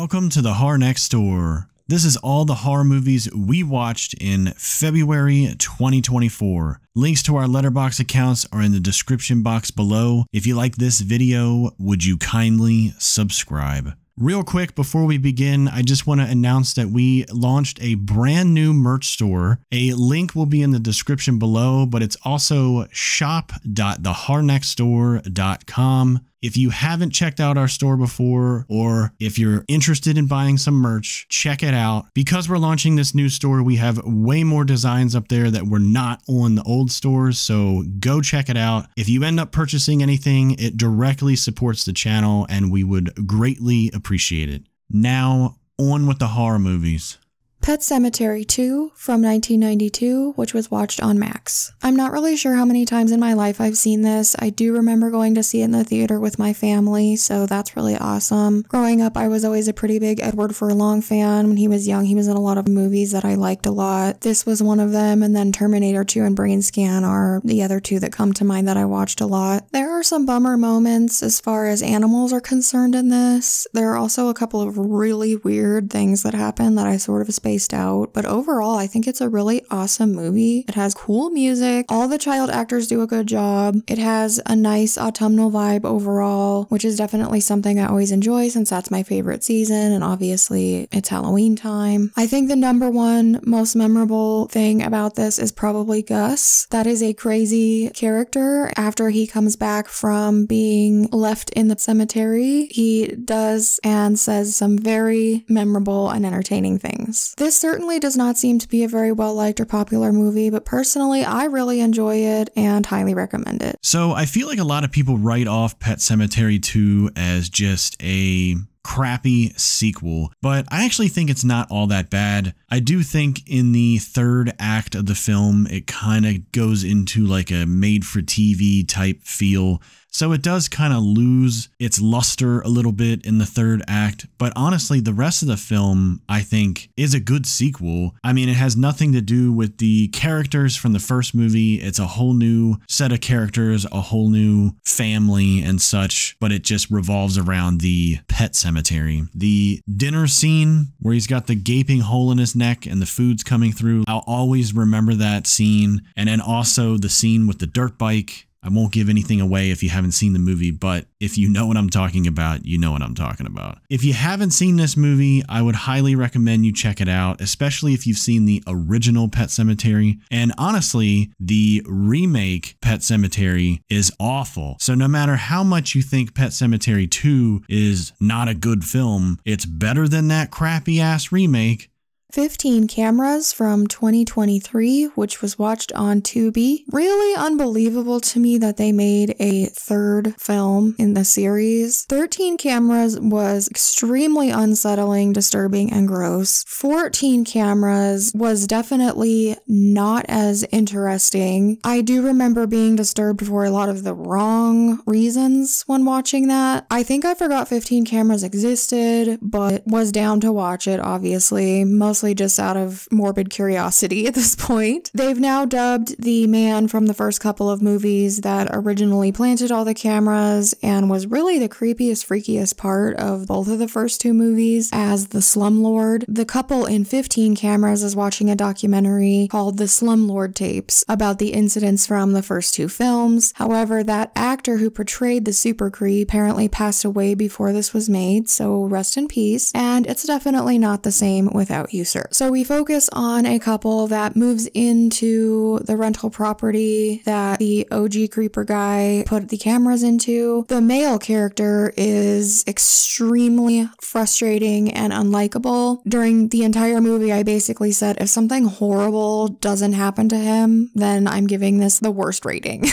Welcome to the Horror Next Door. This is all the horror movies we watched in February 2024. Links to our Letterboxd accounts are in the description box below. If you like this video, would you kindly subscribe? Real quick before we begin, I just want to announce that we launched a brand new merch store. A link will be in the description below, but it's also shop.thehorrornextdoor.com. If you haven't checked out our store before, or if you're interested in buying some merch, check it out. Because we're launching this new store, we have way more designs up there that were not on the old stores, so go check it out. If you end up purchasing anything, it directly supports the channel and we would greatly appreciate it. Now, on with the horror movies. Pet Sematary II from 1992, which was watched on Max. I'm not really sure how many times in my life I've seen this. I do remember going to see it in the theater with my family, so that's really awesome. Growing up, I was always a pretty big Edward Furlong fan. When he was young, he was in a lot of movies that I liked a lot. This was one of them, and then Terminator 2 and Brain Scan are the other two that come to mind that I watched a lot. There are some bummer moments as far as animals are concerned in this. There are also a couple of really weird things that happen that I sort of spaced out, but overall I think it's a really awesome movie. It has cool music, all the child actors do a good job, it has a nice autumnal vibe overall, which is definitely something I always enjoy since that's my favorite season, and obviously it's Halloween time. I think the number one most memorable thing about this is probably Gus. That is a crazy character. After he comes back from being left in the cemetery, he does and says some very memorable and entertaining things. This certainly does not seem to be a very well-liked or popular movie, but personally, I really enjoy it and highly recommend it. So I feel like a lot of people write off Pet Sematary II as just a crappy sequel, but I actually think it's not all that bad. I do think in the third act of the film, it kind of goes into like a made-for-TV type feel. So it does kind of lose its luster a little bit in the third act, but honestly, the rest of the film, I think, is a good sequel. I mean, it has nothing to do with the characters from the first movie. It's a whole new set of characters, a whole new family and such, but it just revolves around the pet cemetery. The dinner scene where he's got the gaping hole in his neck and the food's coming through, I'll always remember that scene. And then also the scene with the dirt bike. I won't give anything away if you haven't seen the movie, but if you know what I'm talking about, you know what I'm talking about. If you haven't seen this movie, I would highly recommend you check it out, especially if you've seen the original Pet Sematary. And honestly, the remake Pet Sematary is awful. So no matter how much you think Pet Sematary 2 is not a good film, it's better than that crappy ass remake. 15 Cameras from 2023, which was watched on Tubi. Really unbelievable to me that they made a third film in the series. 13 Cameras was extremely unsettling, disturbing, and gross. 14 Cameras was definitely not as interesting. I do remember being disturbed for a lot of the wrong reasons when watching that. I think I forgot 15 Cameras existed, but was down to watch it, obviously. Mostly just out of morbid curiosity at this point. They've now dubbed the man from the first couple of movies that originally planted all the cameras and was really the creepiest, freakiest part of both of the first two movies as the slumlord. The couple in 15 Cameras is watching a documentary called The Slumlord Tapes about the incidents from the first two films. However, that actor who portrayed the super creep apparently passed away before this was made, so rest in peace. And it's definitely not the same without you, sir. So we focus on a couple that moves into the rental property that the OG creeper guy put the cameras into. The male character is extremely frustrating and unlikable. During the entire movie, I basically said, if something horrible doesn't happen to him, then I'm giving this the worst rating.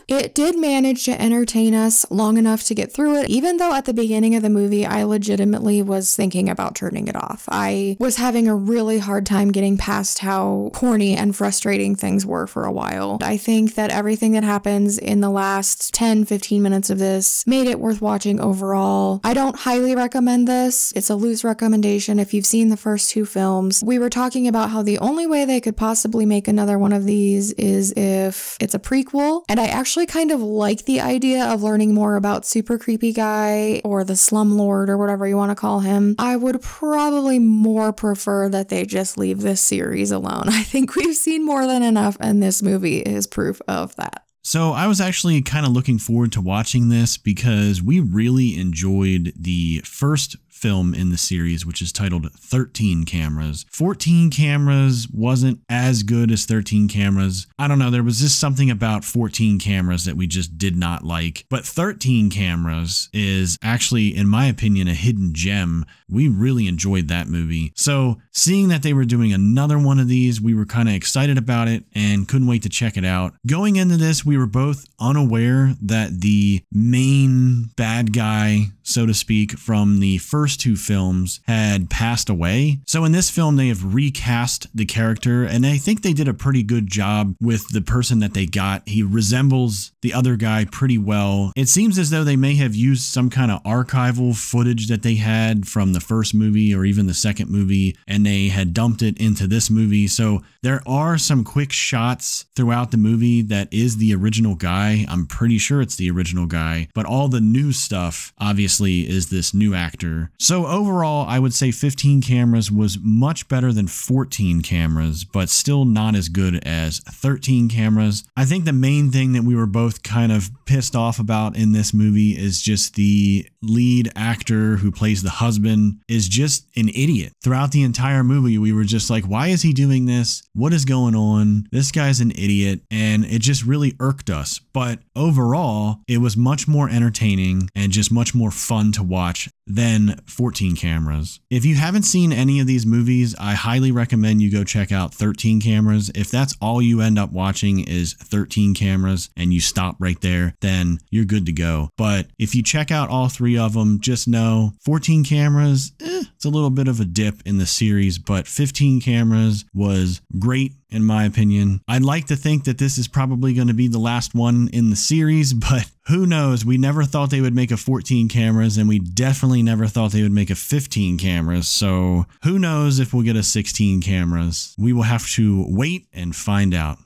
It did manage to entertain us long enough to get through it, even though at the beginning of the movie, I legitimately was thinking about turning it off. I was having a really hard time getting past how corny and frustrating things were for a while. I think that everything that happens in the last 10-15 minutes of this made it worth watching overall. I don't highly recommend this. It's a loose recommendation if you've seen the first two films. We were talking about how the only way they could possibly make another one of these is if it's a prequel, and I actually actually kind of like the idea of learning more about Super Creepy Guy or the Slumlord or whatever you want to call him. I would probably more prefer that they just leave this series alone. I think we've seen more than enough, and this movie is proof of that. So I was actually kind of looking forward to watching this because we really enjoyed the first film in the series, which is titled 13 Cameras. 14 Cameras wasn't as good as 13 Cameras. I don't know, there was just something about 14 Cameras that we just did not like. But 13 Cameras is actually, in my opinion, a hidden gem. We really enjoyed that movie. So seeing that they were doing another one of these, we were kind of excited about it and couldn't wait to check it out. Going into this, we were both unaware that the main bad guy, so to speak, from the first two films had passed away. So in this film, they have recast the character, and I think they did a pretty good job with the person that they got. He resembles the other guy pretty well. It seems as though they may have used some kind of archival footage that they had from the first movie or even the second movie, and they had dumped it into this movie. So there are some quick shots throughout the movie that is the original guy. I'm pretty sure it's the original guy, but all the new stuff obviously is this new actor. So overall, I would say 15 Cameras was much better than 14 Cameras, but still not as good as 13 Cameras. I think the main thing that we were both kind of pissed off about in this movie is just the lead actor who plays the husband is just an idiot. Throughout the entire movie, we were just like, why is he doing this? What is going on? This guy's an idiot. And it just really irked us. But overall, it was much more entertaining and just much more fun to watch than 14 Cameras. If you haven't seen any of these movies, I highly recommend you go check out 13 Cameras. If that's all you end up watching is 13 Cameras and you stop right there, then you're good to go. But if you check out all three of them, just know 14 Cameras, it's a little bit of a dip in the series, but 15 Cameras was great in my opinion. I'd like to think that this is probably going to be the last one in the series, but who knows? We never thought they would make a 14 Cameras, and we definitely never thought they would make a 15 Cameras. So who knows if we'll get a 16 Cameras? We will have to wait and find out.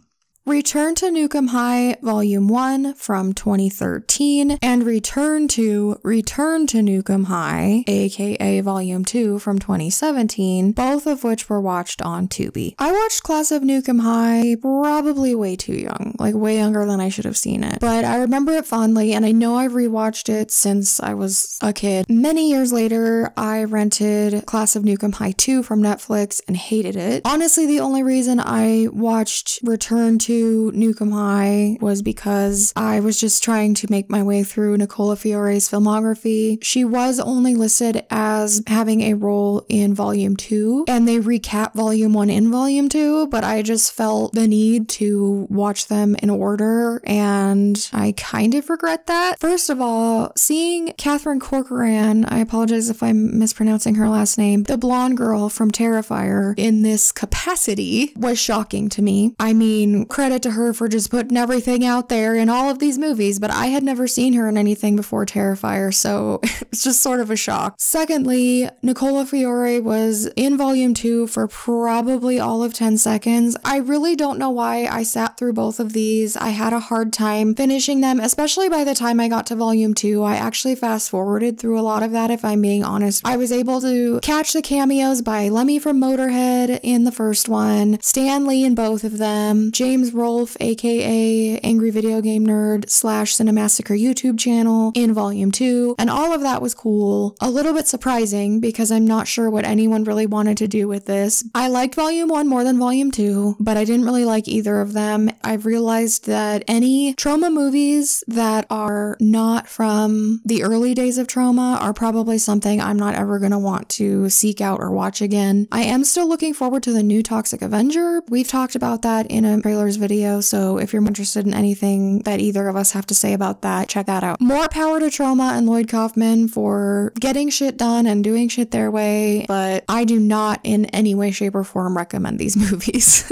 Return to Nuke High Volume 1 from 2013 and Return to Nuke High, aka Volume 2 from 2017, both of which were watched on Tubi. I watched Class of Nuke High probably way too young, like way younger than I should have seen it, but I remember it fondly, and I know I've rewatched it since I was a kid. Many years later, I rented Class of Nuke High 2 from Netflix and hated it. Honestly, the only reason I watched Return to Nuke High was because I was just trying to make my way through Nicola Fiore's filmography. She was only listed as having a role in Volume 2, and they recap Volume 1 in Volume 2, but I just felt the need to watch them in order, and I kind of regret that. First of all, seeing Catherine Corcoran, I apologize if I'm mispronouncing her last name, the blonde girl from Terrifier in this capacity was shocking to me. I mean, credit to her for just putting everything out there in all of these movies, but I had never seen her in anything before Terrifier, so it's just sort of a shock. Secondly, Nicola Fiore was in Volume 2 for probably all of 10 seconds. I really don't know why I sat through both of these. I had a hard time finishing them, especially by the time I got to Volume 2. I actually fast forwarded through a lot of that, if I'm being honest. I was able to catch the cameos by Lemmy from Motorhead in the first one, Stan Lee in both of them, James Rolfe, aka Angry Video Game Nerd / Cinemassacre YouTube channel in Volume 2, and all of that was cool. A little bit surprising because I'm not sure what anyone really wanted to do with this. I liked Volume 1 more than Volume 2, but I didn't really like either of them. I've realized that any trauma movies that are not from the early days of trauma are probably something I'm not ever going to want to seek out or watch again. I am still looking forward to the new Toxic Avenger. We've talked about that in a trailers video, so if you're interested in anything that either of us have to say about that, check that out. More power to Trauma and Lloyd Kaufman for getting shit done and doing shit their way, but I do not in any way, shape, or form recommend these movies.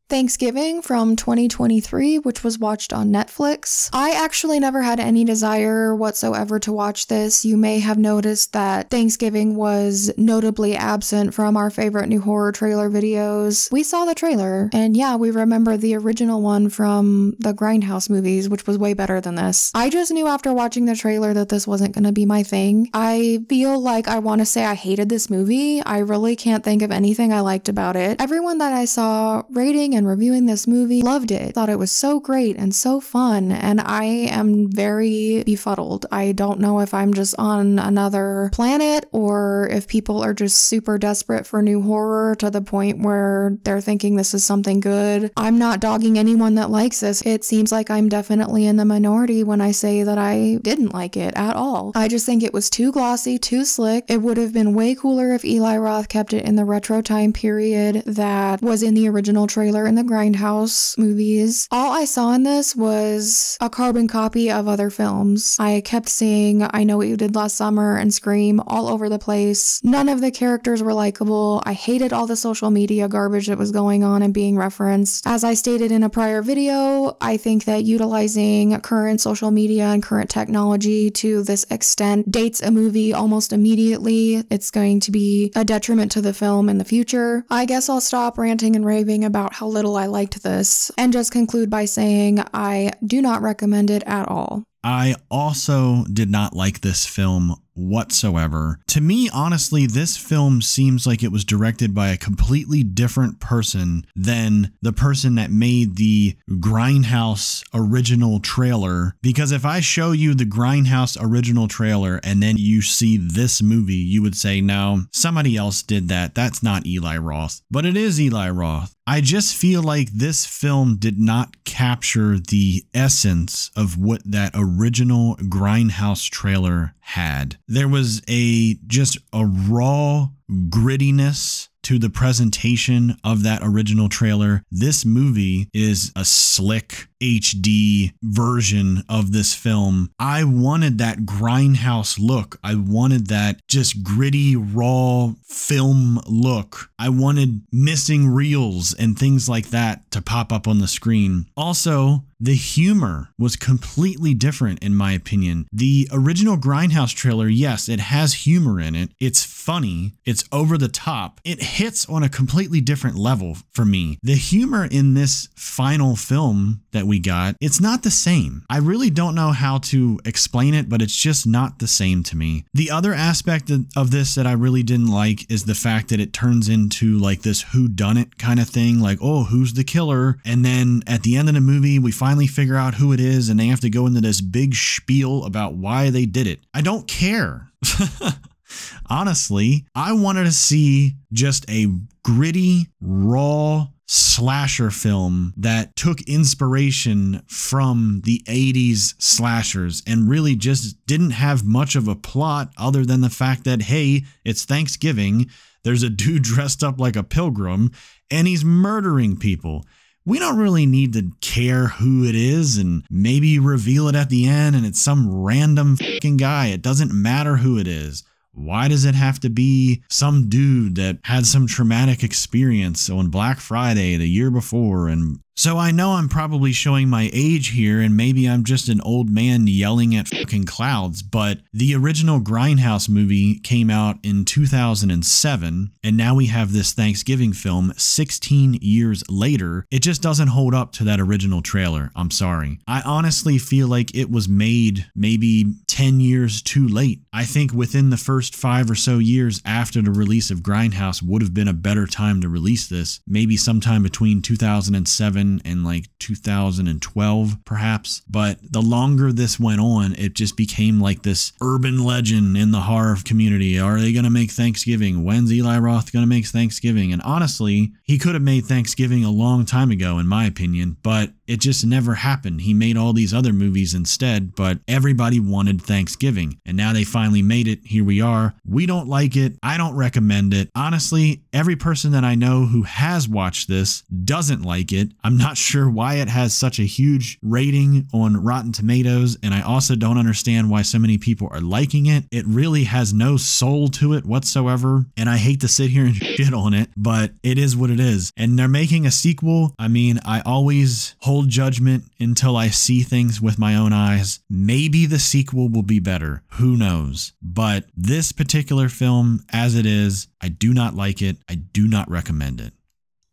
Thanksgiving from 2023, which was watched on Netflix. I actually never had any desire whatsoever to watch this. You may have noticed that Thanksgiving was notably absent from our favorite new horror trailer videos. We saw the trailer, and yeah, we remember the original one from the Grindhouse movies, which was way better than this. I just knew after watching the trailer that this wasn't gonna be my thing. I feel like I want to say I hated this movie. I really can't think of anything I liked about it. Everyone that I saw rating and reviewing this movie loved it, thought it was so great and so fun, and I am very befuddled. I don't know if I'm just on another planet or if people are just super desperate for new horror to the point where they're thinking this is something good. I'm not dogging anyone that likes this. It seems like I'm definitely in the minority when I say that I didn't like it at all. I just think it was too glossy, too slick. It would have been way cooler if Eli Roth kept it in the retro time period that was in the original trailer in the Grindhouse movies. All I saw in this was a carbon copy of other films. I kept seeing I Know What You Did Last Summer and Scream all over the place. None of the characters were likable. I hated all the social media garbage that was going on and being referenced. As I stated in a prior video, I think that utilizing current social media and current technology to this extent dates a movie almost immediately. It's going to be a detriment to the film in the future. I guess I'll stop ranting and raving about how little I liked this and just conclude by saying I do not recommend it at all. I also did not like this film whatsoever. To me, honestly, this film seems like it was directed by a completely different person than the person that made the Grindhouse original trailer. Because if I show you the Grindhouse original trailer and then you see this movie, you would say, no, somebody else did that. That's not Eli Roth. But it is Eli Roth. I just feel like this film did not capture the essence of what that original Grindhouse trailer had. There was just a raw grittiness to the presentation of that original trailer. This movie is a slick HD version of this film. I wanted that Grindhouse look. I wanted that just gritty, raw film look. I wanted missing reels and things like that to pop up on the screen. Also, the humor was completely different in my opinion. The original Grindhouse trailer, yes, it has humor in it. It's funny. It's over the top. It hits on a completely different level for me. The humor in this final film that we got, it's not the same. I really don't know how to explain it, but it's just not the same to me. The other aspect of this that I really didn't like is the fact that it turns into like this whodunit kind of thing, like, oh, who's the killer? And then at the end of the movie, we finally figure out who it is and they have to go into this big spiel about why they did it. I don't care. Honestly, I wanted to see just a gritty, raw slasher film that took inspiration from the 80s slashers and really just didn't have much of a plot other than the fact that, hey, it's Thanksgiving, there's a dude dressed up like a pilgrim, and he's murdering people. We don't really need to care who it is and maybe reveal it at the end and it's some random fucking guy. It doesn't matter who it is. Why does it have to be some dude that had some traumatic experience on Black Friday the year before? And so I know I'm probably showing my age here and maybe I'm just an old man yelling at fucking clouds, but the original Grindhouse movie came out in 2007 and now we have this Thanksgiving film 16 years later. It just doesn't hold up to that original trailer. I'm sorry. I honestly feel like it was made maybe 10 years too late. I think within the first 5 or so years after the release of Grindhouse would have been a better time to release this. Maybe sometime between 2007 and like 2012 perhaps. But the longer this went on, it just became like this urban legend in the horror community. Are they going to make Thanksgiving? When's Eli Roth going to make Thanksgiving? And honestly, he could have made Thanksgiving a long time ago in my opinion, but it just never happened. He made all these other movies instead, but everybody wanted Thanksgiving, and now they finally made it. Here we are. We don't like it. I don't recommend it. Honestly, every person that I know who has watched this doesn't like it. I'm not sure why it has such a huge rating on Rotten Tomatoes, and I also don't understand why so many people are liking it. It really has no soul to it whatsoever, and I hate to sit here and shit on it, but it is what it is. And they're making a sequel. I mean, I always hold judgment until I see things with my own eyes. Maybe the sequel will be better. Who knows? But this particular film, as it is, I do not like it. I do not recommend it.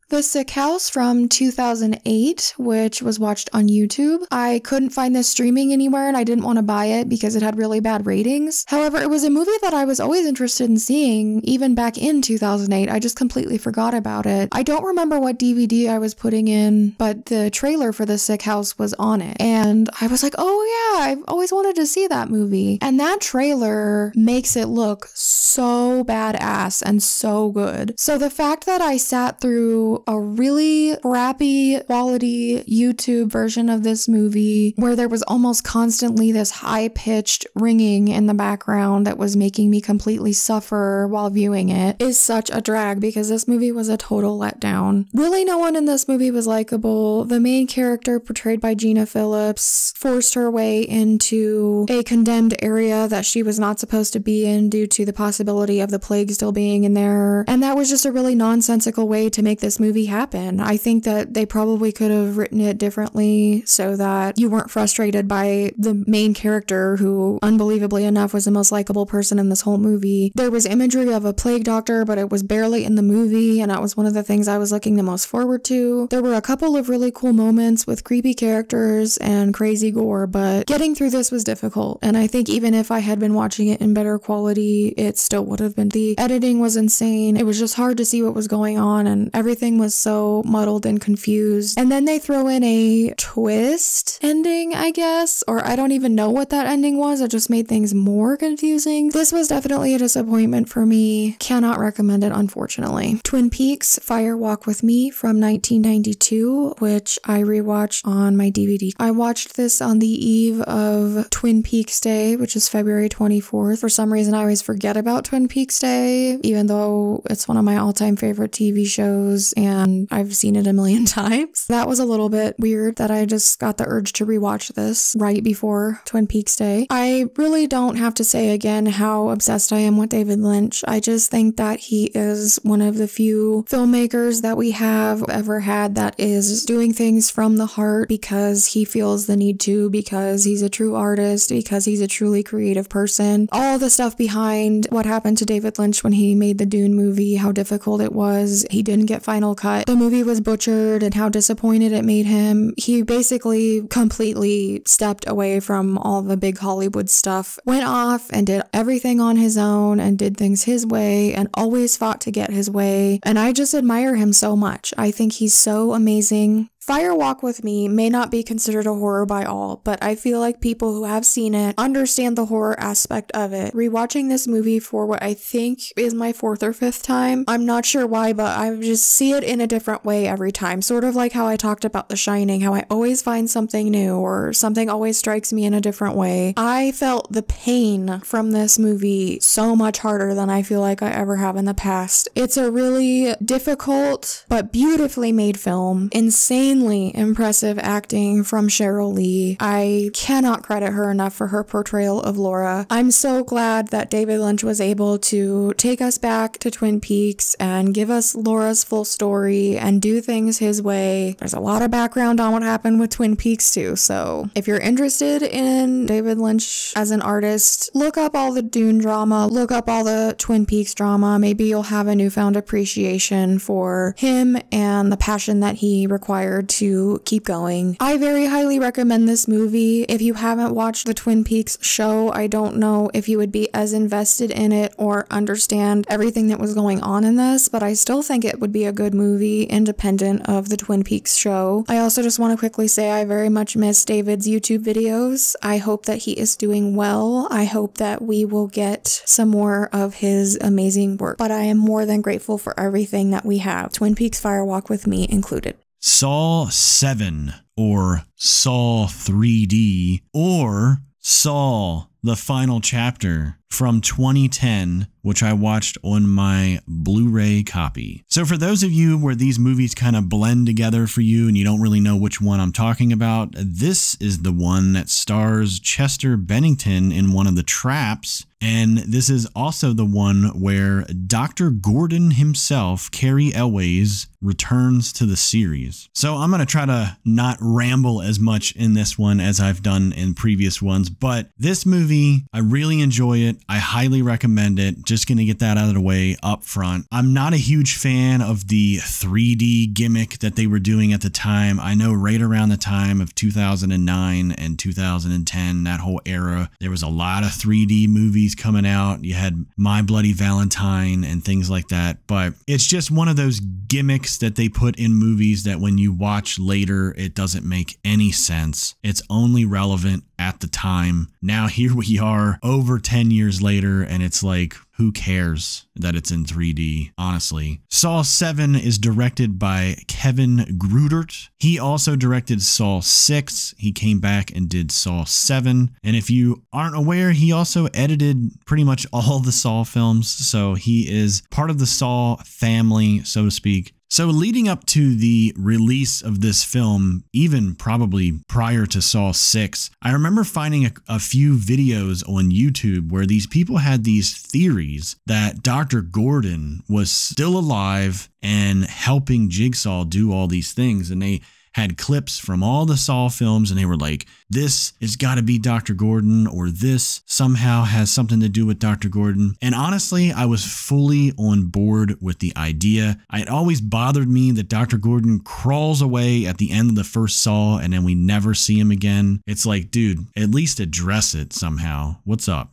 The Sickhouse from 2008, which was watched on YouTube. I couldn't find this streaming anywhere and I didn't want to buy it because it had really bad ratings. However, it was a movie that I was always interested in seeing, even back in 2008. I just completely forgot about it. I don't remember what DVD I was putting in, but the trailer for The Sickhouse was on it. And I was like, oh yeah, I've always wanted to see that movie. And that trailer makes it look so badass and so good. So the fact that I sat through a really crappy quality YouTube version of this movie where there was almost constantly this high-pitched ringing in the background that was making me completely suffer while viewing it is such a drag because this movie was a total letdown. Really, no one in this movie was likable. The main character, portrayed by Gina Phillips, forced her way into a condemned area that she was not supposed to be in due to the possibility of the plague still being in there. And that was just a really nonsensical way to make this movie happen. I think that they probably could have written it differently so that you weren't frustrated by the main character who, unbelievably enough, was the most likable person in this whole movie. There was imagery of a plague doctor, but it was barely in the movie, and that was one of the things I was looking the most forward to. There were a couple of really cool moments with creepy characters and crazy gore, but getting through this was difficult, and I think even if I had been watching it in better quality, it still would have been. The editing was insane. It was just hard to see what was going on, and everything was so muddled and confused. And then they throw in a twist ending, I guess, or I don't even know what that ending was. It just made things more confusing. This was definitely a disappointment for me. Cannot recommend it, unfortunately. Twin Peaks Fire Walk with Me from 1992, which I rewatched on my DVD. I watched this on the eve of Twin Peaks Day, which is February 24th. For some reason, I always forget about Twin Peaks Day, even though it's one of my all-time favorite TV shows, and I've seen it a million times. That was a little bit weird that I just got the urge to rewatch this right before Twin Peaks Day. I really don't have to say again how obsessed I am with David Lynch. I just think that he is one of the few filmmakers that we have ever had that is doing things from the heart because he feels the need to, because he's a true artist, because he's a truly creative person. All the stuff behind what happened to David Lynch when he made the Dune movie, how difficult it was. He didn't get final cut. The movie was butchered and how disappointed it made him. He basically completely stepped away from all the big Hollywood stuff, went off and did everything on his own and did things his way and always fought to get his way. And I just admire him so much. I think he's so amazing. Fire Walk with Me may not be considered a horror by all, but I feel like people who have seen it understand the horror aspect of it. Rewatching this movie for what I think is my 4th or 5th time, I'm not sure why, but I just see it in a different way every time. Sort of like how I talked about The Shining, how I always find something new or something always strikes me in a different way. I felt the pain from this movie so much harder than I feel like I ever have in the past. It's a really difficult but beautifully made film. Insanely impressive acting from Cheryl Lee. I cannot credit her enough for her portrayal of Laura. I'm so glad that David Lynch was able to take us back to Twin Peaks and give us Laura's full story and do things his way. There's a lot of background on what happened with Twin Peaks too, so if you're interested in David Lynch as an artist, look up all the Dune drama, look up all the Twin Peaks drama. Maybe you'll have a newfound appreciation for him and the passion that he required to keep going. I very highly recommend this movie. If you haven't watched the Twin Peaks show, I don't know if you would be as invested in it or understand everything that was going on in this, but I still think it would be a good movie independent of the Twin Peaks show. I also just want to quickly say I very much miss David's YouTube videos. I hope that he is doing well. I hope that we will get some more of his amazing work, but I am more than grateful for everything that we have, Twin Peaks Fire Walk with Me included. Saw 7 or Saw 3D, or Saw the Final Chapter from 2010, which I watched on my Blu-ray copy. So for those of you where these movies kind of blend together for you and you don't really know which one I'm talking about, this is the one that stars Chester Bennington in one of the traps. And this is also the one where Dr. Gordon himself, Cary Elwes, returns to the series. So I'm going to try to not ramble as much in this one as I've done in previous ones, but this movie, I really enjoy it. I highly recommend it. Just going to get that out of the way up front. I'm not a huge fan of the 3D gimmick that they were doing at the time. I know right around the time of 2009 and 2010, that whole era, there was a lot of 3D movies coming out. You had My Bloody Valentine and things like that, but it's just one of those gimmicks that they put in movies that when you watch later, it doesn't make any sense. It's only relevant at the time. Now here we are over 10 years later, and it's like, who cares that it's in 3D, honestly. Saw 7 is directed by Kevin Grudert. He also directed Saw 6. He came back and did Saw 7. And if you aren't aware, he also edited pretty much all the Saw films. So he is part of the Saw family, so to speak. So leading up to the release of this film, even probably prior to Saw 6, I remember finding a few videos on YouTube where these people had these theories that Dr. Gordon was still alive and helping Jigsaw do all these things. And they had clips from all the Saw films, and they were like, this has got to be Dr. Gordon, or this somehow has something to do with Dr. Gordon. And honestly, I was fully on board with the idea. It always bothered me that Dr. Gordon crawls away at the end of the first Saw, and then we never see him again. It's like, dude, at least address it somehow. What's up?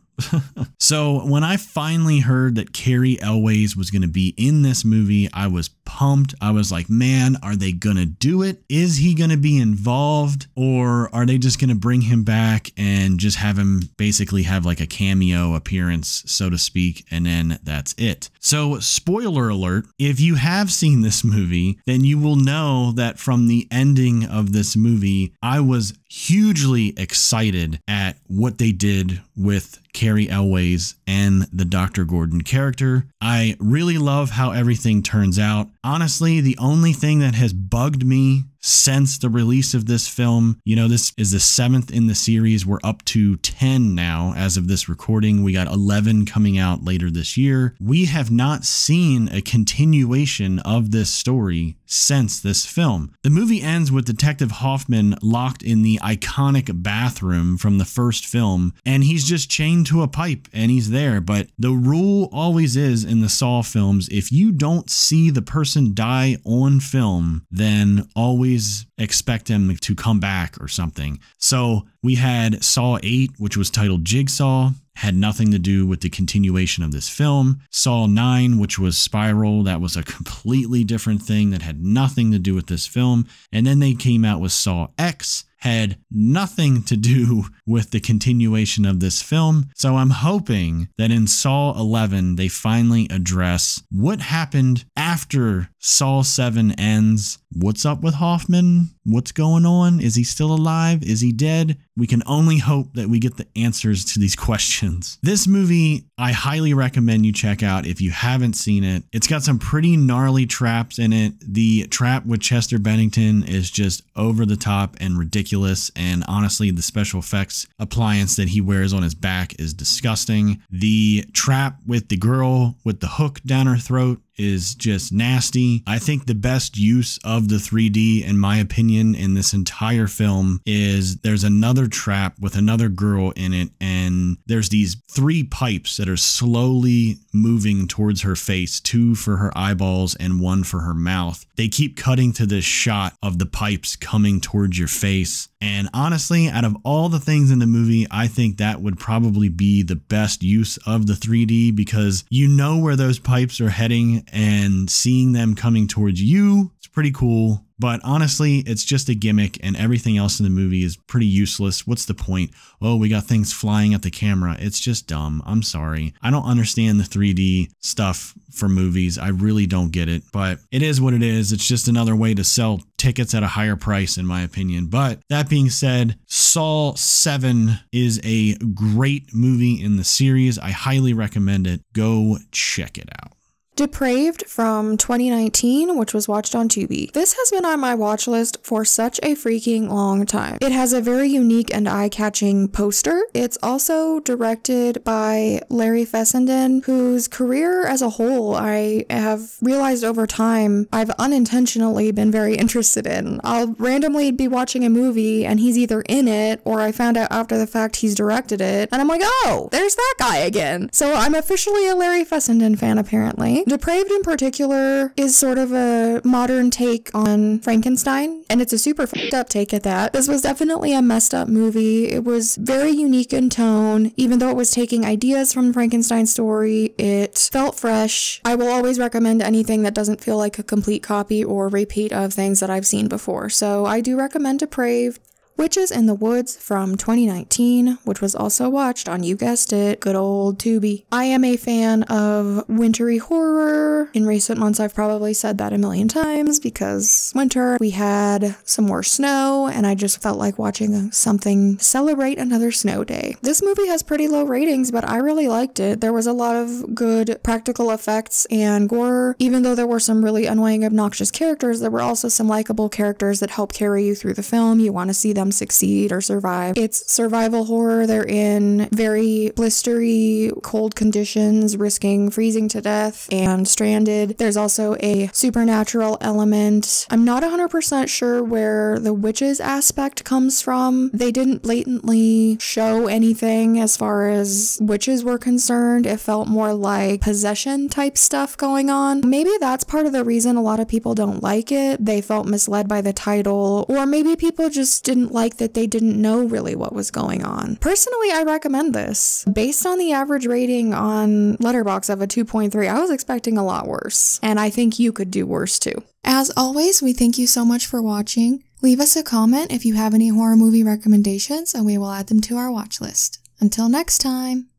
So when I finally heard that Cary Elwes was going to be in this movie, I was pumped. I was like, man, are they going to do it? Is he going to be involved? Or are they just going to bring him back and just have him basically have like a cameo appearance, so to speak, and then that's it? So spoiler alert, if you have seen this movie, then you will know that from the ending of this movie, I was hugely excited at what they did with Cary Elwes and the Dr. Gordon character. I really love how everything turns out. Honestly, the only thing that has bugged me since the release of this film, you know, this is the 7th in the series. We're up to 10 now as of this recording. We got 11 coming out later this year. We have not seen a continuation of this story since this film. The movie ends with Detective Hoffman locked in the iconic bathroom from the first film, and he's just chained to a pipe and he's there. But the rule always is in the Saw films, if you don't see the person die on film, then always expect him to come back or something. So we had Saw 8, which was titled Jigsaw, had nothing to do with the continuation of this film. Saw 9, which was Spiral, that was a completely different thing that had nothing to do with this film. And then they came out with Saw X, had nothing to do with the continuation of this film. So I'm hoping that in Saw 11, they finally address what happened after Saw 7 ends. What's up with Hoffman? What's going on? Is he still alive? Is he dead? We can only hope that we get the answers to these questions. This movie, I highly recommend you check out if you haven't seen it. It's got some pretty gnarly traps in it. The trap with Chester Bennington is just over the top and ridiculous. And honestly, the special effects appliance that he wears on his back is disgusting. The trap with the girl with the hook down her throat is just nasty. I think the best use of the 3D, in my opinion, in this entire film is there's another trap with another girl in it, and there's these 3 pipes that are slowly moving towards her face, 2 for her eyeballs and 1 for her mouth. They keep cutting to this shot of the pipes coming towards your face. And honestly, out of all the things in the movie, I think that would probably be the best use of the 3D, because you know where those pipes are heading and seeing them coming towards you, it's pretty cool. But honestly, it's just a gimmick and everything else in the movie is pretty useless. What's the point? Oh, we got things flying at the camera. It's just dumb. I'm sorry. I don't understand the 3D stuff for movies. I really don't get it, but it is what it is. It's just another way to sell tickets at a higher price, in my opinion. But that being said, Saw 7 is a great movie in the series. I highly recommend it. Go check it out. Depraved from 2019, which was watched on Tubi. This has been on my watch list for such a freaking long time. It has a very unique and eye-catching poster. It's also directed by Larry Fessenden, whose career as a whole I have realized over time I've unintentionally been very interested in. I'll randomly be watching a movie and he's either in it or I found out after the fact he's directed it and I'm like, oh, there's that guy again. So I'm officially a Larry Fessenden fan apparently. Depraved in particular is sort of a modern take on Frankenstein, and it's a super fucked up take at that. This was definitely a messed up movie. It was very unique in tone. Even though it was taking ideas from Frankenstein's story, it felt fresh. I will always recommend anything that doesn't feel like a complete copy or repeat of things that I've seen before. So I do recommend Depraved. Witches in the Woods from 2019, which was also watched on, you guessed it, good old Tubi. I am a fan of wintry horror. In recent months, I've probably said that a million times because winter, we had some more snow, and I just felt like watching something celebrate another snow day. This movie has pretty low ratings, but I really liked it. There was a lot of good practical effects and gore. Even though there were some really annoying, obnoxious characters, there were also some likable characters that help carry you through the film. You want to see them succeed or survive. It's survival horror. They're in very blistery, cold conditions, risking freezing to death and stranded. There's also a supernatural element. I'm not 100% sure where the witches aspect comes from. They didn't blatantly show anything as far as witches were concerned. It felt more like possession type stuff going on. Maybe that's part of the reason a lot of people don't like it. They felt misled by the title, or maybe people just didn't like that they didn't know really what was going on. Personally, I recommend this. Based on the average rating on Letterboxd of a 2.3, I was expecting a lot worse, and I think you could do worse too. As always, we thank you so much for watching. Leave us a comment if you have any horror movie recommendations, and we will add them to our watch list. Until next time.